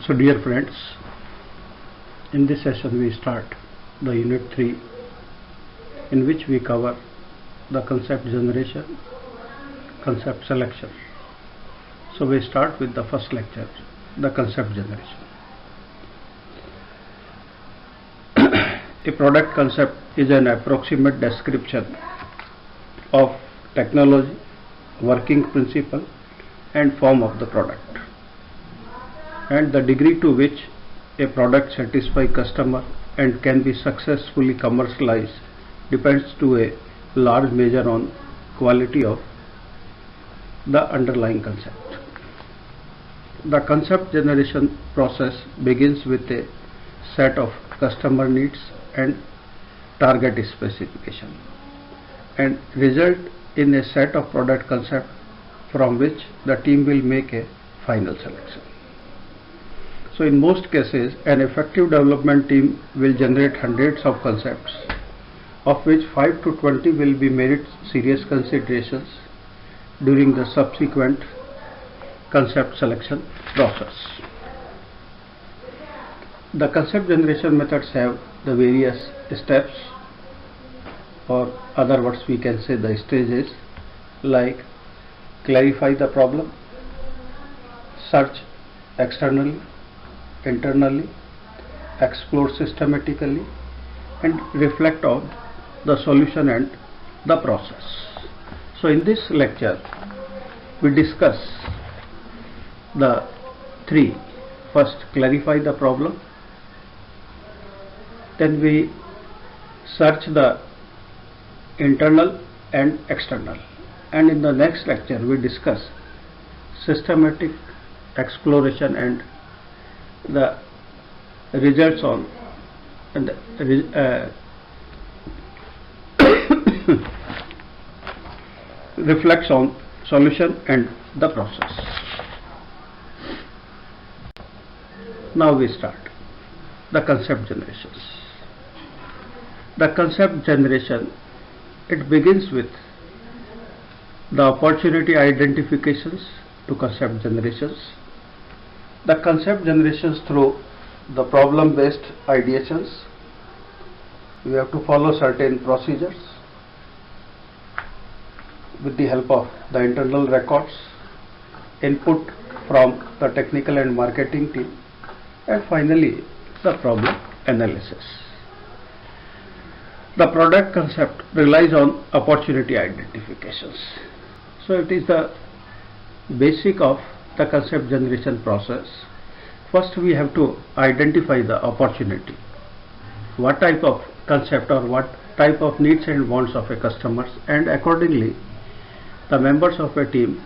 So dear friends, in this session we start the unit 3, in which we cover the concept generation, concept selection. So we start with the first lecture, the concept generation. A product concept is an approximate description of technology, working principle and form of the product, and the degree to which a product satisfies customer and can be successfully commercialized depends to a large measure on quality of the underlying concept. The concept generation process begins with a set of customer needs and target specification and result in a set of product concept from which the team will make a final selection. So in most cases, an effective development team will generate hundreds of concepts, of which 5 to 20 will be merit serious considerations during the subsequent concept selection process. The concept generation methods have the various steps, or other words we can say the stages, like clarify the problem, search externally, internally, explore systematically, and reflect on the solution and the process. So in this lecture we discuss the three. First, clarify the problem, then we search the internal and external, and in the next lecture we discuss systematic exploration and the results on and reflects on solution and the process. Now we start the concept generations. The concept generation, it begins with the opportunity identifications to concept generations. The concept generations through the problem based ideations, we have to follow certain procedures with the help of the internal records, input from the technical and marketing team, and finally the problem analysis. The product concept relies on opportunity identifications. So it is the basic of the concept generation process. First we have to identify the opportunity. What type of concept or what type of needs and wants of a customer, and accordingly the members of a team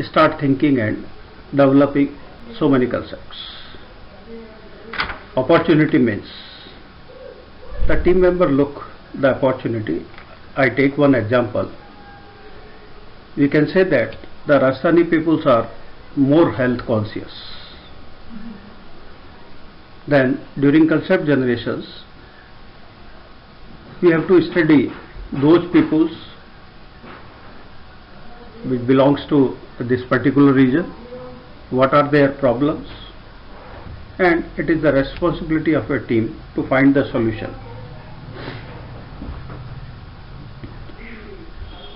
start thinking and developing so many concepts. Opportunity means the team member look the opportunity. I take one example. We can say that the Rajasthani peoples are more health conscious. Then during concept generations we have to study those peoples which belongs to this particular region, what are their problems, and it is the responsibility of a team to find the solution.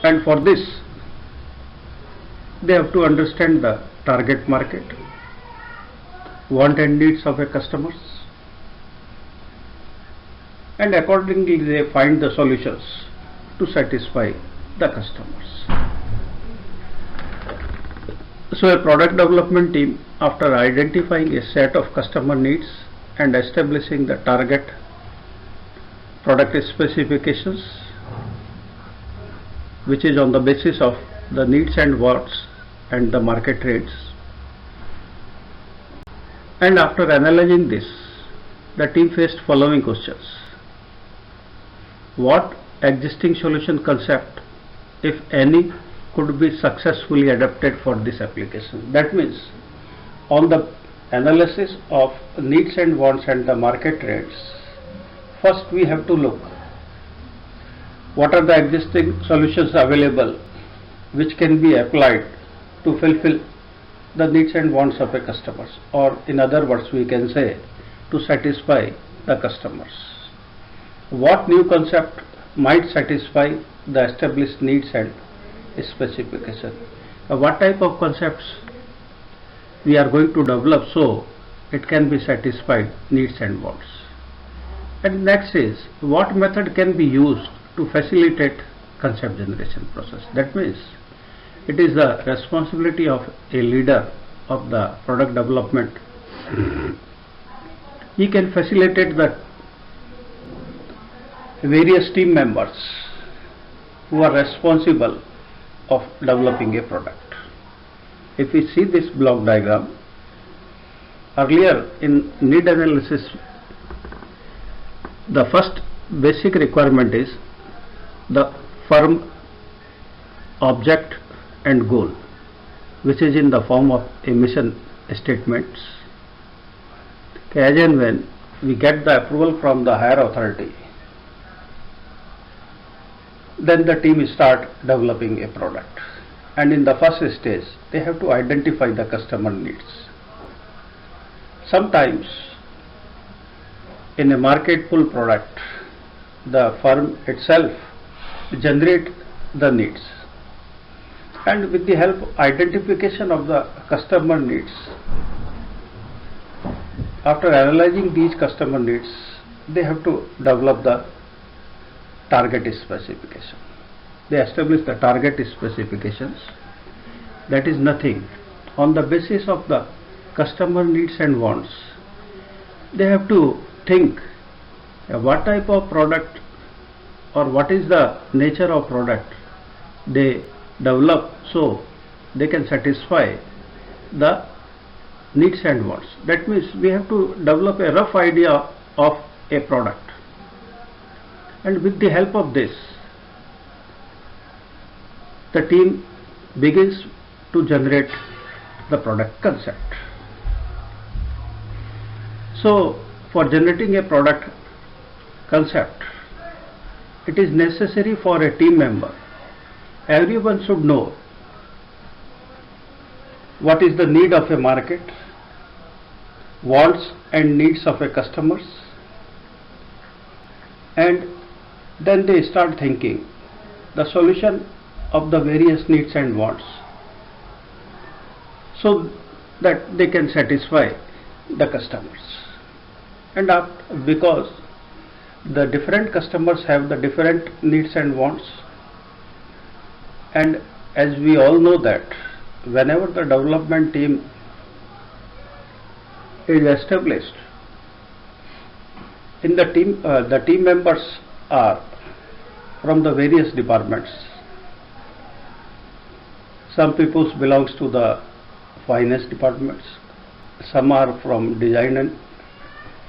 And for this they have to understand the target market, want and needs of a customers, and accordingly they find the solutions to satisfy the customers. So a product development team, after identifying a set of customer needs and establishing the target product specifications, which is on the basis of the needs and wants and the market rates, and after analyzing this, the team faced following questions. What existing solution concept, if any, could be successfully adapted for this application? That means on the analysis of needs and wants and the market rates, first we have to look what are the existing solutions available which can be applied to fulfill the needs and wants of a customers, or in other words we can say to satisfy the customers. What new concept might satisfy the established needs and specification? What type of concepts we are going to develop so it can be satisfied needs and wants? And next is, what method can be used to facilitate concept generation process? That means it is the responsibility of a leader of the product development. He can facilitate the various team members who are responsible of developing a product. If we see this block diagram, earlier in need analysis, the first basic requirement is the firm object and goal, which is in the form of a mission statements. As and when we get the approval from the higher authority, then the team start developing a product, and in the first stage they have to identify the customer needs. Sometimes in a market pull product, the firm itself generate the needs, and with the help of identification of the customer needs, after analyzing these customer needs, they have to develop the target specification. They establish the target specifications. That is nothing. On the basis of the customer needs and wants, they have to think what type of product or what is the nature of product they develop so they can satisfy the needs and wants. That means we have to develop a rough idea of a product, and with the help of this the team begins to generate the product concept. So for generating a product concept, it is necessary for a team member, everyone should know what is the need of a market, wants and needs of a customers, and then they start thinking the solution of the various needs and wants so that they can satisfy the customers. And because the different customers have the different needs and wants, and as we all know that whenever the development team is established, in the team members are from the various departments. Some people belongs to the finance departments, some are from design and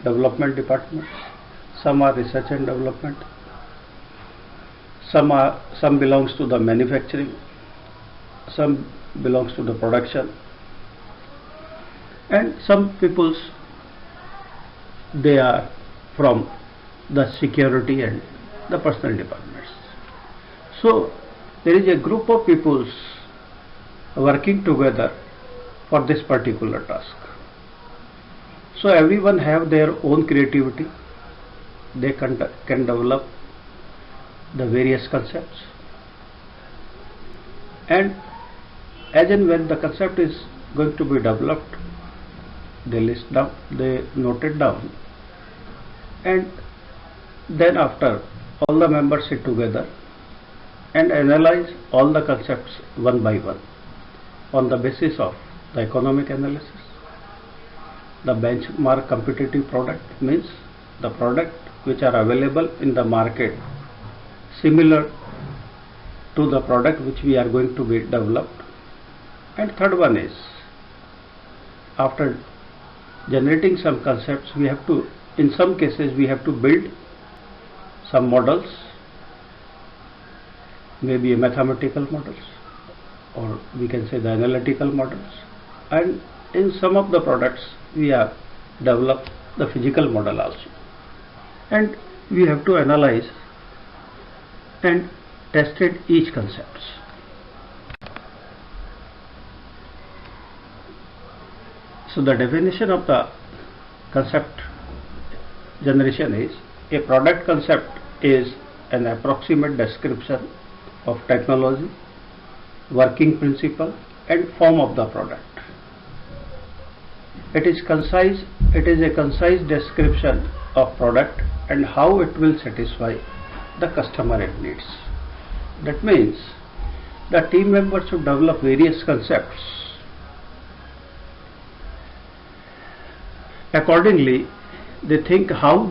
development departments, some are research and development, some belongs to the manufacturing, some belongs to the production, and some peoples they are from the security and the personal departments. So there is a group of peoples working together for this particular task. So everyone have their own creativity. They can develop the various concepts, and as and when the concept is going to be developed, they note it down, and then after all the members sit together and analyze all the concepts one by one on the basis of the economic analysis. The benchmark competitive product means the product which are available in the market similar to the product which we are going to be developed. And third one is, after generating some concepts, we have to, in some cases we have to build some models, maybe a mathematical models, or we can say the analytical models, and in some of the products we have developed the physical model also, and we have to analyze and tested each concepts. So the definition of the concept generation is: a product concept is an approximate description of technology, working principle and form of the product. It is a concise description of product and how it will satisfy the customer needs. That means the team members should develop various concepts. Accordingly, they think how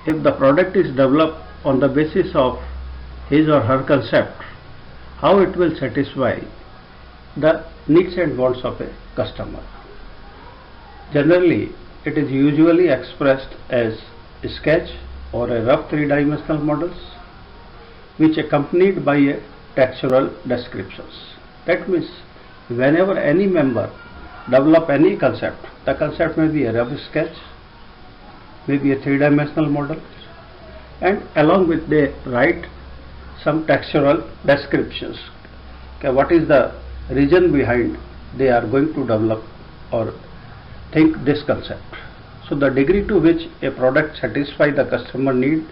if the product is developed on the basis of his or her concept, how it will satisfy the needs and wants of a customer. Generally, it is usually expressed as a sketch or a rough three-dimensional models which accompanied by a textual descriptions. That means whenever any member develop any concept, the concept may be a rough sketch, maybe a three-dimensional model, and along with they write some textual descriptions. Okay, what is the reason behind they are going to develop or think this concept. So the degree to which a product satisfies the customer need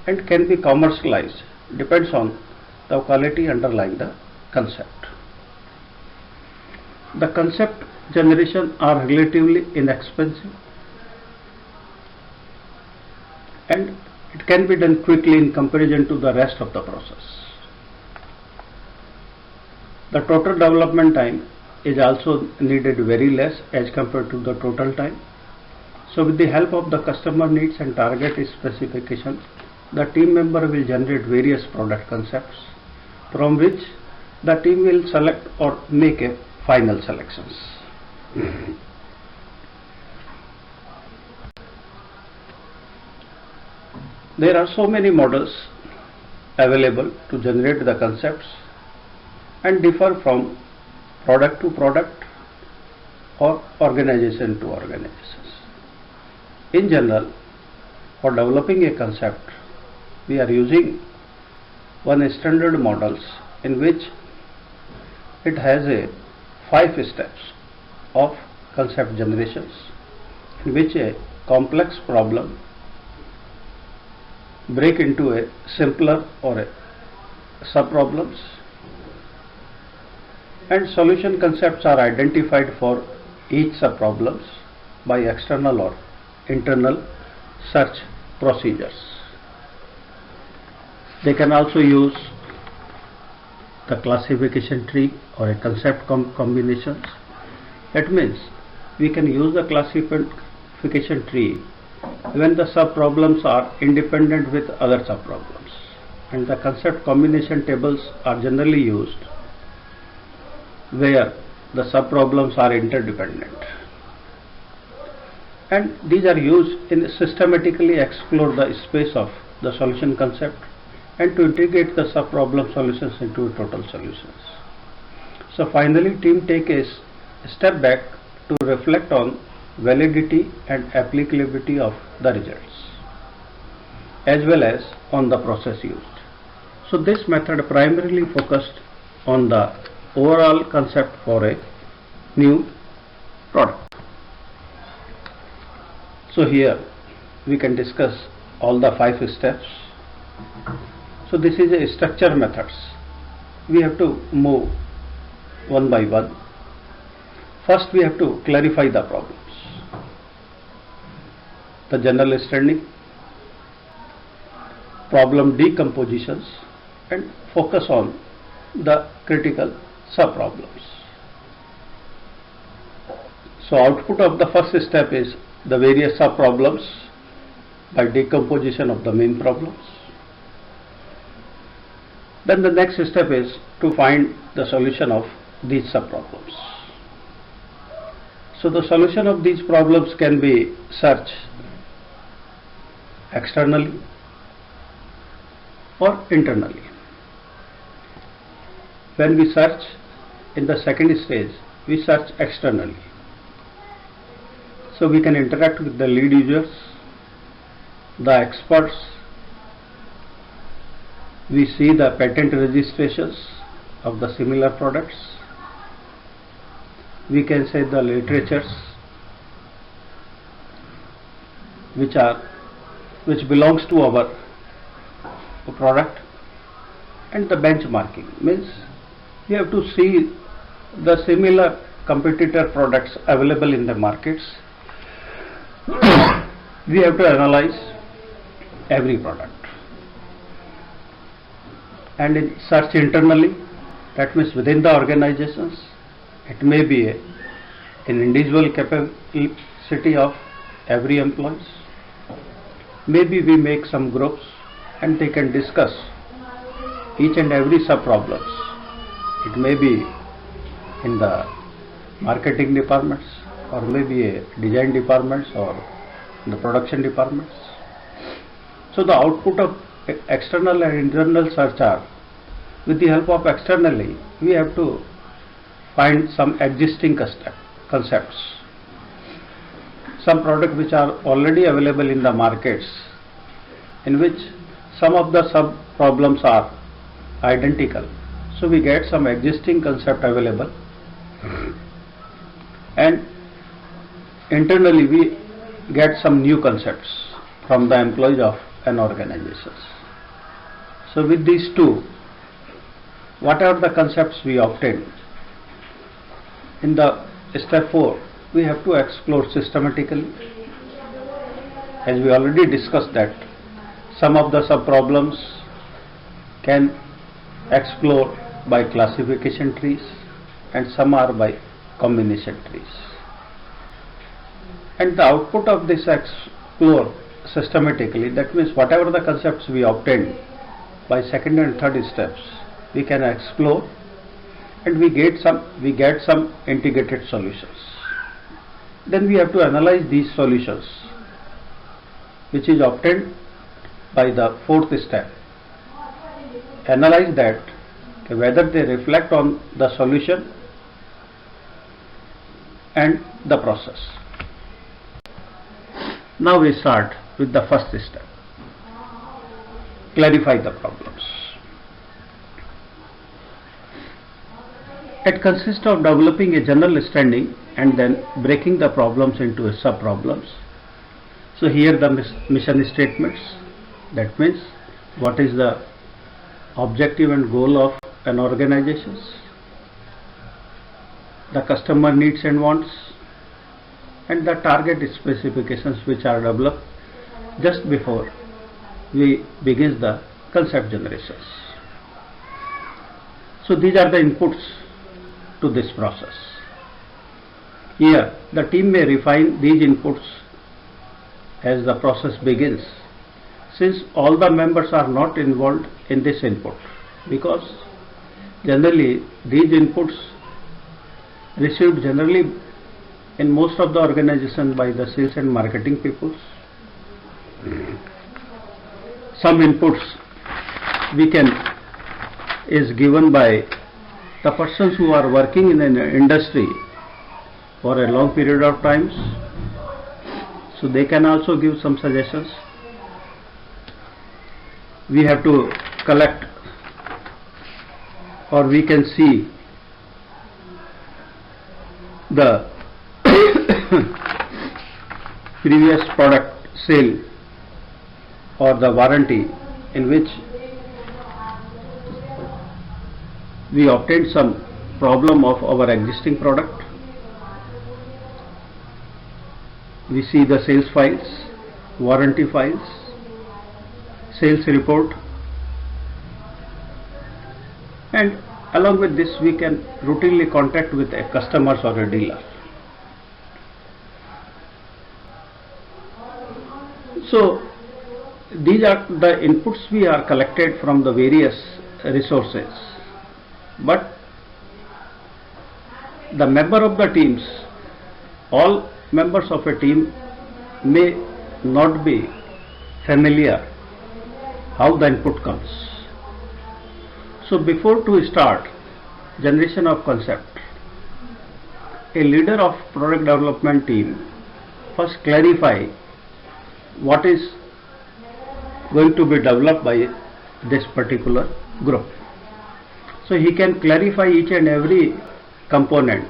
and can be commercialized depends on the quality underlying the concept. The concept generation are relatively inexpensive and it can be done quickly in comparison to the rest of the process. The total development time is also needed very less as compared to the total time. So with the help of the customer needs and target specifications, the team member will generate various product concepts from which the team will select or make a final selections. There are so many models available to generate the concepts and differ from product to product or organization to organizations. In general, for developing a concept, we are using one standard models in which it has a 5 steps of concept generations, in which a complex problem break into a simpler or a sub problems, and solution concepts are identified for each sub problems by external or internal search procedures. They can also use the classification tree or a concept combinations. That means we can use the classification tree when the sub problems are independent with other sub problems, and the concept combination tables are generally used where the sub problems are interdependent, and these are used in systematically explore the space of the solution concept and to integrate the sub problem solutions into total solutions. So finally, team take a step back to reflect on validity and applicability of the results as well as on the process used. So this method primarily focused on the overall concept for a new product. So here we can discuss all the 5 steps. So this is a structure methods. We have to move one by one. First we have to clarify the problems, the general understanding, problem decompositions, and focus on the critical sub problems. So output of the first step is the various sub problems by decomposition of the main problems. Then the next step is to find the solution of these sub problems. So the solution of these problems can be searched externally or internally. When we search in the second stage, we search externally. So we can interact with the lead users, the experts, we see the patent registrations of the similar products, we can say the literatures which belongs to our product, and the benchmarking means we have to see the similar competitor products available in the markets. We have to analyze every product and search internally, that means within the organizations. It may be an individual capacity of every employee. Maybe we make some groups and they can discuss each and every sub problems. It may be in the marketing departments, or maybe a design departments, or the production departments. So the output of external and internal search are, with the help of externally, we have to find some existing concepts, some products which are already available in the markets, in which some of the sub problems are identical. So we get some existing concept available, and internally we get some new concepts from the employees of an organization. So with these two, what are the concepts we obtain? In the step 4, we have to explore systematically. As we already discussed that some of the sub problems can explore by classification trees and some are by combination trees. And the output of this explore systematically, that means whatever the concepts we obtained by second and third steps, we can explore and we get some integrated solutions. Then we have to analyze these solutions, which is obtained by the fourth step. Analyze that whether they reflect on the solution and the process. Now we start with the first step. Clarify the problems. It consists of developing a general understanding and then breaking the problems into sub-problems. So here the mission statements, that means what is the objective and goal of an organization, the customer needs and wants, and the target specifications which are developed just before we begin the concept generations. So these are the inputs to this process. Here the team may refine these inputs as the process begins, since all the members are not involved in this input, because generally these inputs received generally in most of the organizations by the sales and marketing peoples. Some inputs is given by the persons who are working in an industry for a long period of times, so they can also give some suggestions. We have to collect, or we can see the previous product sale or the warranty, in which we obtained some problem of our existing product. We see the sales files, warranty files, sales report, and along with this we can routinely contact with a customer or a dealer. So these are the inputs we are collected from the various resources, but the member of the teams, all members of a team may not be familiar how the input comes. So before to start generation of concept, a leader of product development team first clarify what is going to be developed by this particular group. So he can clarify each and every component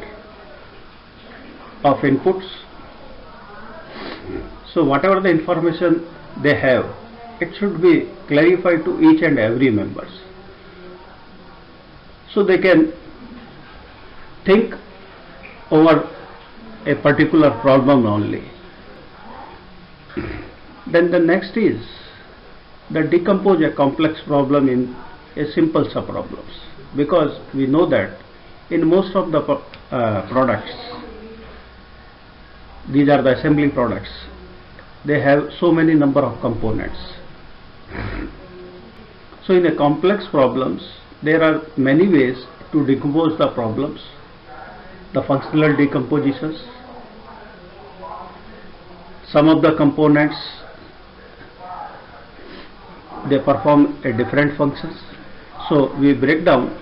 of inputs. So whatever the information they have, it should be clarified to each and every members, so they can think over a particular problem only. Then the next is that decompose a complex problem in a simple sub-problems, because we know that in most of the products, these are the assembly products, they have so many number of components. So in a complex problems, there are many ways to decompose the problems. The functional decompositions, some of the components, they perform a different functions. So we break down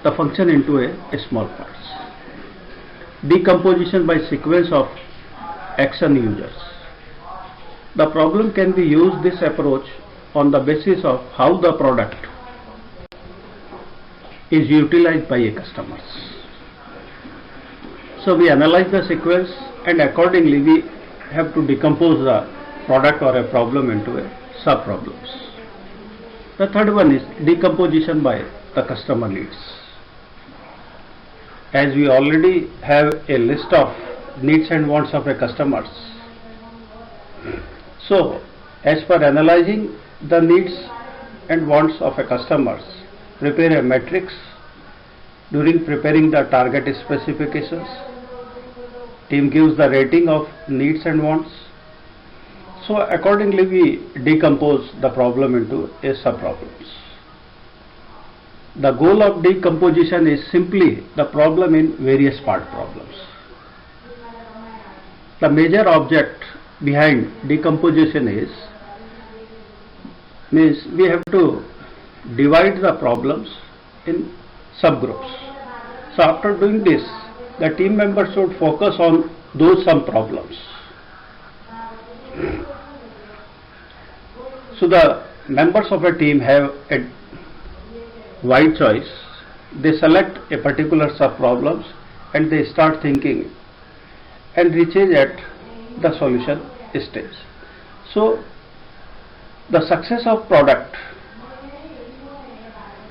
the function into a small parts. Decomposition by sequence of action users. The problem can be used this approach on the basis of how the product is utilized by a customer. So we analyze the sequence and accordingly we have to decompose the product or a problem into a sub-problems. The third one is decomposition by the customer needs. As we already have a list of needs and wants of a customers, so as per analyzing the needs and wants of a customers, prepare a matrix. During preparing the target specifications, team gives the rating of needs and wants. So accordingly we decompose the problem into a sub-problems. The goal of decomposition is simply the problem in various part problems. The major object behind decomposition means we have to divide the problems in subgroups. So after doing this, the team members should focus on those sub-problems. So the members of a team have a wide choice. They select a particular sub-problems and they start thinking and reaches at the solution stage. So the success of product,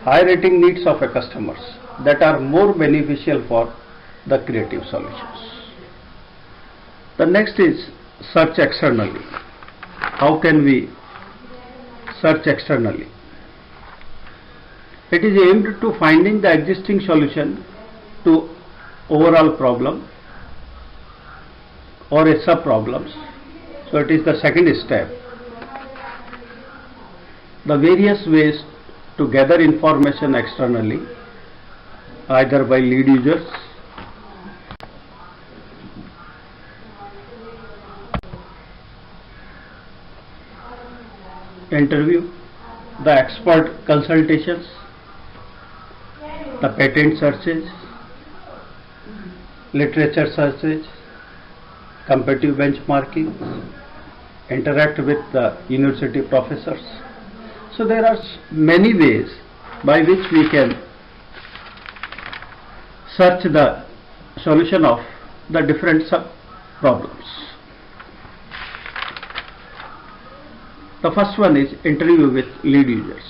high rating needs of a customers that are more beneficial for the creative solutions. The next is search externally. How can we search externally? It is aimed to finding the existing solution to overall problem or a sub-problems. So it is the second step. The various ways to gather information externally, either by lead users, interview, the expert consultations, the patent searches, literature searches, competitive benchmarking, interact with the university professors. So there are many ways by which we can search the solution of the different sub-problems. The first one is interview with lead users.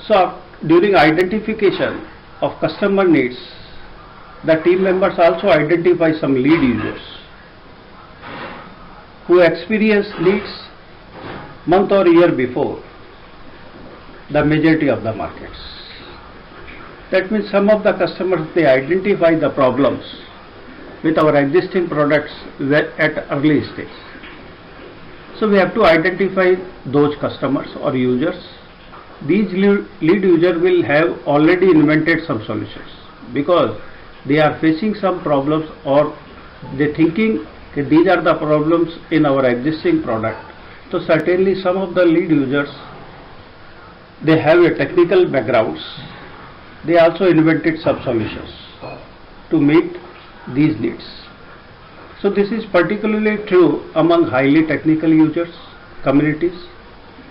So during identification of customer needs, the team members also identify some lead users who experience needs month or year before the majority of the markets. That means some of the customers, they identify the problems with our existing products at early stage. So we have to identify those customers or users. These lead users will have already invented some solutions because they are facing some problems or they thinking that these are the problems in our existing product. So certainly some of the lead users, they have a technical backgrounds. They also invented some solutions to meet these needs. So this is particularly true among highly technical users communities,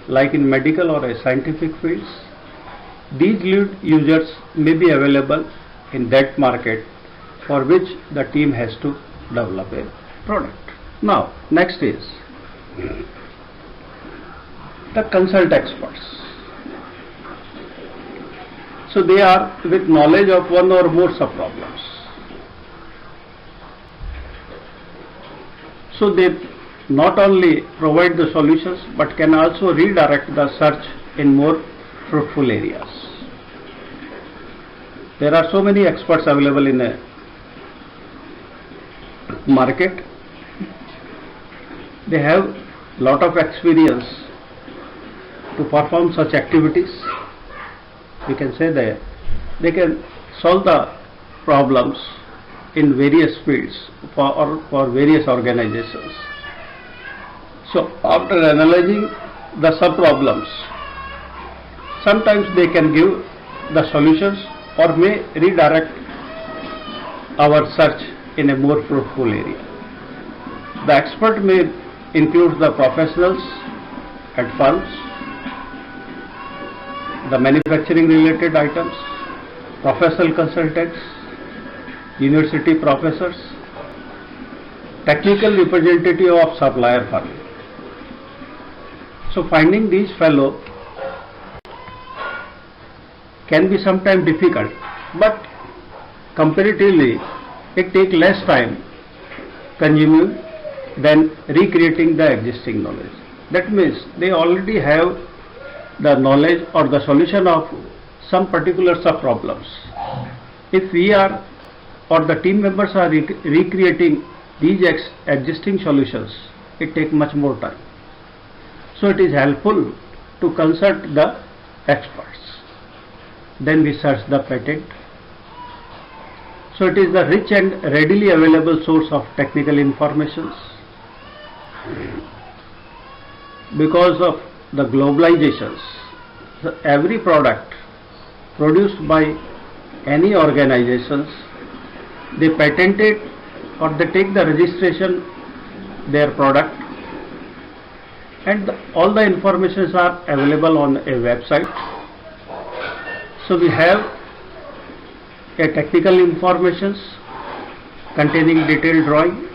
like in medical or scientific fields. These lead users may be available in that market for which the team has to develop a product. Now, next is the consult experts. So they are with knowledge of one or more sub-problems. So they not only provide the solutions but can also redirect the search in more fruitful areas. There are so many experts available in a market. They have lot of experience to perform such activities. We can say that they can solve the problems in various fields for various organizations. So after analyzing the sub-problems, sometimes they can give the solutions or may redirect our search in a more fruitful area. The expert may include the professionals at firms, the manufacturing related items, professional consultants, university professors, technical representative of supplier firm. So finding these fellow can be sometimes difficult, but comparatively it takes less time consuming than recreating the existing knowledge. That means they already have the knowledge or the solution of some particular sub-problems. If we are or the team members are recreating these existing solutions, it takes much more time. So it is helpful to consult the experts. Then we search the patent. So it is the rich and readily available source of technical information. Because of the globalizations, every product produced by any organizations, they patent it or they take the registration their product, and all the informations are available on a website. So we have a technical informations containing detailed drawing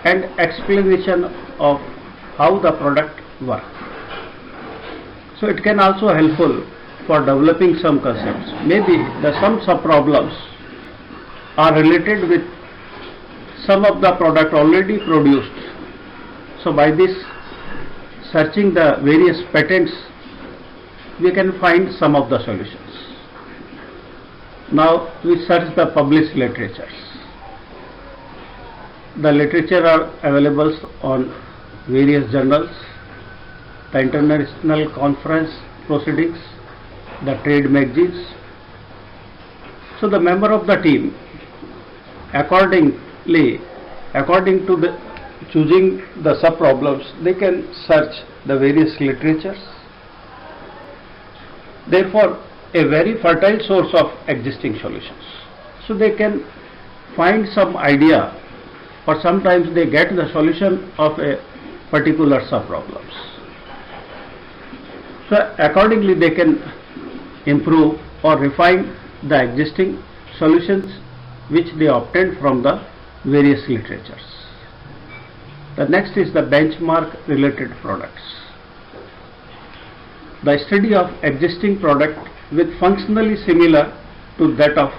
and explanation of how the product works. So it can also helpful for developing some concepts. Maybe some sub-problems are related with some of the product already produced. So by this searching the various patents, we can find some of the solutions. Now we search the published literatures. The literature are available on various journals, the international conference proceedings, the trade magazines. So the member of the team, according to the choosing the sub-problems, they can search the various literatures. Therefore, a very fertile source of existing solutions. So they can find some idea, or sometimes they get the solution of a particular sub-problems. So accordingly they can improve or refine the existing solutions which they obtained from the various literatures. The next is the benchmark related products. The study of existing product with functionally similar to that of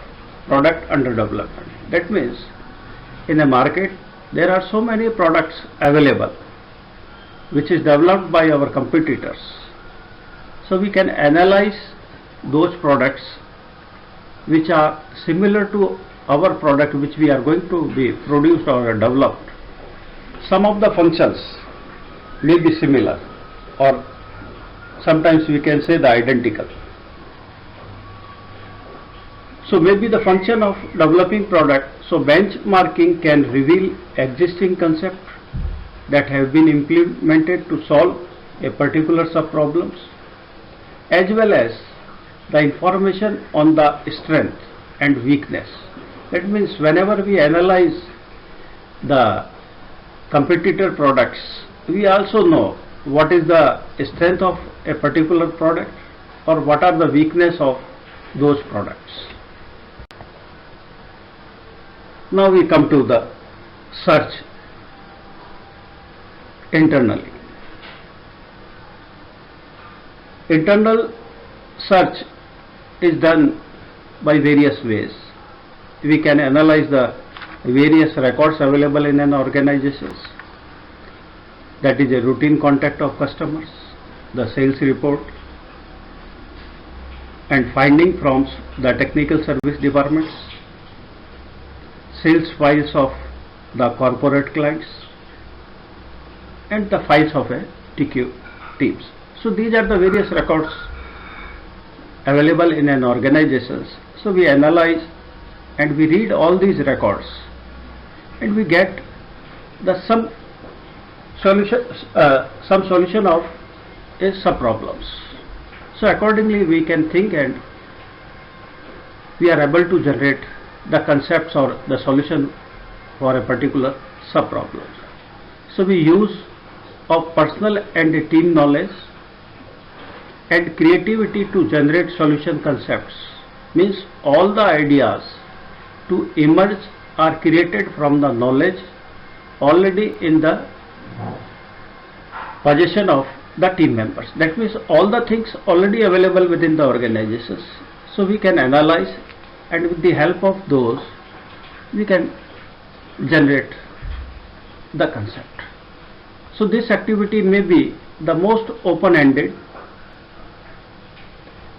product under development. That means in a market there are so many products available which is developed by our competitors. So we can analyze those products which are similar to our product which we are going to be produced or developed. Some of the functions may be similar, or sometimes we can say the identical. So maybe the function of developing product. So benchmarking can reveal existing concepts that have been implemented to solve a particular sub-problems, as well as the information on the strength and weakness. That means whenever we analyze the competitor products, we also know what is the strength of a particular product or what are the weakness of those products. Now we come to the search internally. Internal search is done by various ways. We can analyze the various records available in an organization. That is a routine contact of customers, the sales report, and finding from the technical service departments, sales files of the corporate clients, and the files of a TQ teams. So these are the various records available in an organization. So we analyze and we read all these records and we get the some solution of a sub problems. So accordingly we can think and we are able to generate the concepts or the solution for a particular sub problem. So we use of personal and team knowledge and creativity to generate solution concepts, means all the ideas to emerge are created from the knowledge already in the possession of the team members. That means all the things already available within the organizations. So we can analyze and with the help of those we can generate the concept. So this activity may be the most open-ended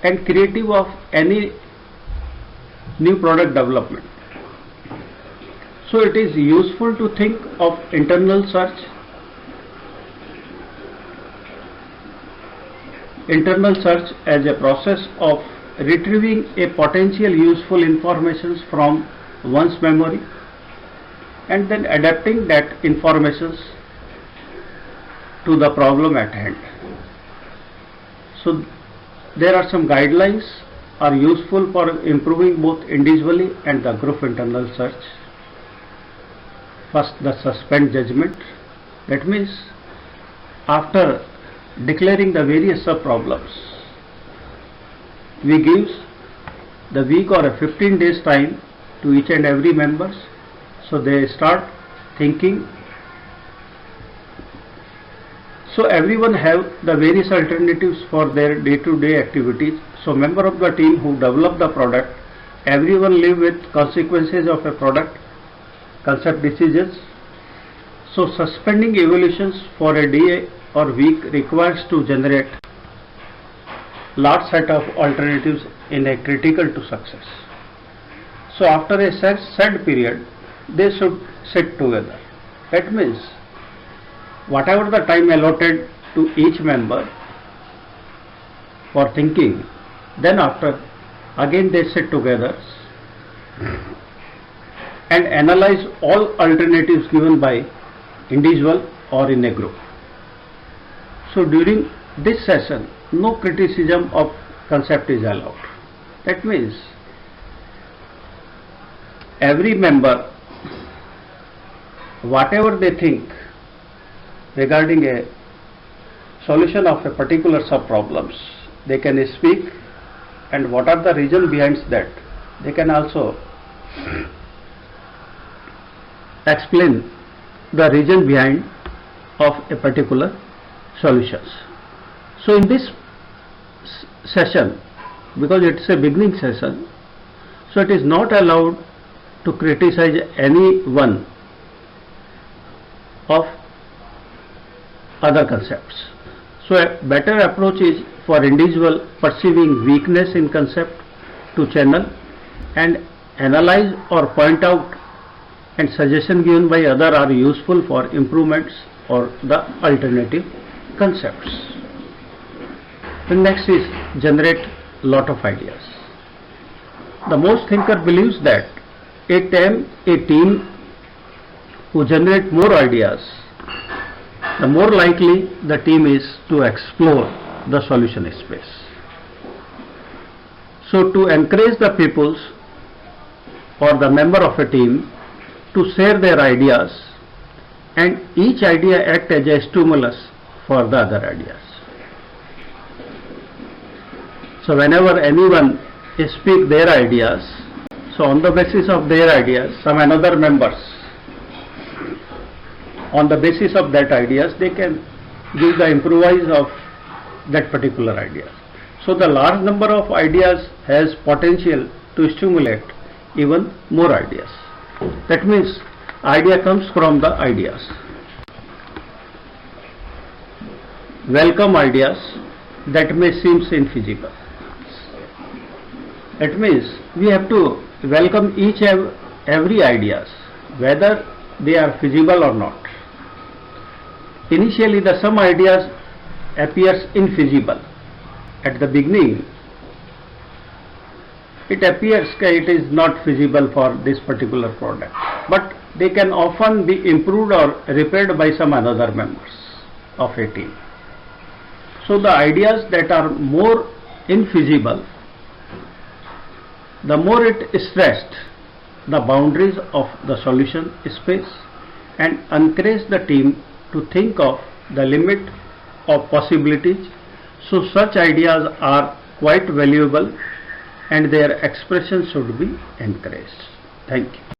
and creative of any new product development. So it is useful to think of internal search as a process of retrieving a potential useful information from one's memory and then adapting that information to the problem at hand. So there are some guidelines are useful for improving both individually and the group internal search. First, the suspend judgment. That means after declaring the various sub problems, we give the week or a 15 days time to each and every members, so they start thinking. So everyone have the various alternatives for their day-to-day activities. So member of the team who develop the product, everyone live with consequences of a product, concept decisions. So suspending evaluations for a day or week requires to generate large set of alternatives in a critical to success. So after a set period, they should sit together. That means whatever the time allotted to each member for thinking, then after again they sit together and analyze all alternatives given by individual or in a group. So during this session, no criticism of concept is allowed. That means every member, whatever they think regarding a solution of a particular sub problems, they can speak, and what are the reason behind that, they can also explain the reason behind of a particular solutions. So in this session, because it's a beginning session, so it is not allowed to criticize any one of other concepts. So a better approach is for individual perceiving weakness in concept to channel and analyze or point out, and suggestion given by other are useful for improvements or the alternative concepts. The next is generate lot of ideas. The most thinker believes that a team who generate more ideas, the more likely the team is to explore the solution space. So to encourage the peoples or the member of a team to share their ideas, and each idea act as a stimulus for the other ideas. So whenever anyone speak their ideas, So on the basis of their ideas, some another members, on the basis of that ideas, they can give the improvise of that particular idea. So the large number of ideas has potential to stimulate even more ideas. That means idea comes from the ideas. Welcome ideas that may seem infeasible. That means we have to welcome each and every ideas, whether they are feasible or not. Initially, some ideas appears infeasible. At the beginning, it appears that it is not feasible for this particular product, but they can often be improved or repaired by some another members of a team. So the ideas that are more infeasible, the more it stressed the boundaries of the solution space and encourage the team to think of the limit of possibilities. So such ideas are quite valuable and their expression should be encouraged. Thank you.